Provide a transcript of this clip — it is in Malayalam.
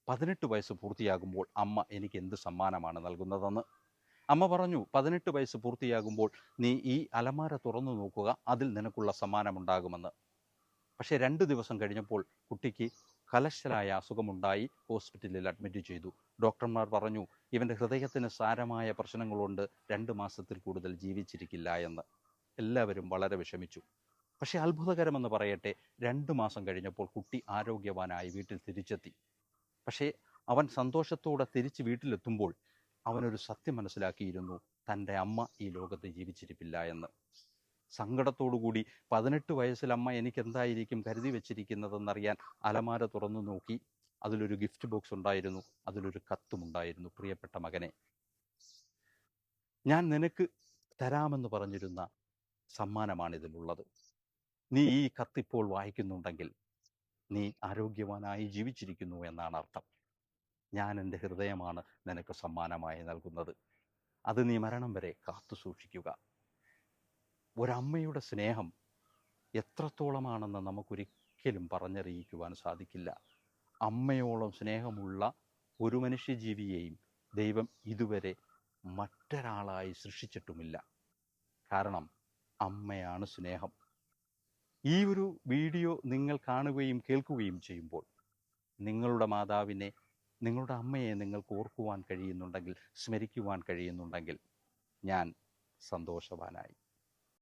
18 വയസ്സ് പൂർത്തിയാകുമ്പോൾ അമ്മ എനിക്ക് എന്ത് സമ്മാനമാണ് നൽകുന്നതെന്ന്. അമ്മ പറഞ്ഞു, 18 വയസ്സ് പൂർത്തിയാകുമ്പോൾ നീ ഈ അലമാര തുറന്നു നോക്കുക, അതിൽ നിനക്കുള്ള സമ്മാനമുണ്ടാകുമെന്ന്. പക്ഷേ 2 ദിവസം കഴിഞ്ഞപ്പോൾ കുട്ടിക്ക് കലശലായ അസുഖമുണ്ടായി. ഹോസ്പിറ്റലിൽ അഡ്മിറ്റ് ചെയ്തു. ഡോക്ടർമാർ പറഞ്ഞു, ഇവൻ്റെ ഹൃദയത്തിന് സാരമായ പ്രശ്നങ്ങളുണ്ട്, 2 മാസത്തിൽ കൂടുതൽ ജീവിച്ചിരിക്കില്ല എന്ന്. എല്ലാവരും വളരെ വിഷമിച്ചു. പക്ഷേ അത്ഭുതകരമെന്ന് പറയട്ടെ, 2 മാസം കഴിഞ്ഞപ്പോൾ കുട്ടി ആരോഗ്യവാനായി വീട്ടിൽ തിരിച്ചെത്തി. പക്ഷേ അവൻ സന്തോഷത്തോടെ തിരിച്ച് വീട്ടിലെത്തുമ്പോൾ അവനൊരു സത്യം മനസ്സിലാക്കിയിരുന്നു, തൻ്റെ അമ്മ ഈ ലോകത്ത് ജീവിച്ചിരിപ്പില്ല എന്ന്. സങ്കടത്തോടുകൂടി 18 വയസ്സിൽ അമ്മ എനിക്ക് എന്തായിരിക്കും കരുതി വെച്ചിരിക്കുന്നതെന്നറിയാൻ അലമാര തുറന്നു നോക്കി. അതിലൊരു ഗിഫ്റ്റ് ബോക്സ് ഉണ്ടായിരുന്നു, അതിലൊരു കത്തുമുണ്ടായിരുന്നു. പ്രിയപ്പെട്ട മകനെ, ഞാൻ നിനക്ക് തരാമെന്ന് പറഞ്ഞിരുന്ന സമ്മാനമാണിതിലുള്ളത്. നീ ഈ കത്തിപ്പോൾ വായിക്കുന്നുണ്ടെങ്കിൽ നീ ആരോഗ്യവാനായി ജീവിച്ചിരിക്കുന്നു എന്നാണ് അർത്ഥം. ഞാൻ എൻ്റെ ഹൃദയമാണ് നിനക്ക് സമ്മാനമായി നൽകുന്നത്. അത് നീ മരണം വരെ കാത്തു സൂക്ഷിക്കുക. ഒരമ്മയുടെ സ്നേഹം എത്രത്തോളമാണെന്ന് നമുക്കൊരിക്കലും പറഞ്ഞറിയിക്കുവാൻ സാധിക്കില്ല. അമ്മയോളം സ്നേഹമുള്ള ഒരു മനുഷ്യജീവിയെയും ദൈവം ഇതുവരെ മറ്റൊരാളായി സൃഷ്ടിച്ചിട്ടുമില്ല. കാരണം അമ്മയാണ് സ്നേഹം. ഈ ഒരു വീഡിയോ നിങ്ങൾ കാണുകയും കേൾക്കുകയും ചെയ്യുമ്പോൾ നിങ്ങളുടെ മാതാവിനെ, നിങ്ങളുടെ അമ്മയെ നിങ്ങൾക്ക് ഓർക്കുവാൻ കഴിയുന്നുണ്ടെങ്കിൽ, സ്മരിക്കുവാൻ കഴിയുന്നുണ്ടെങ്കിൽ ഞാൻ സന്തോഷവാനായി.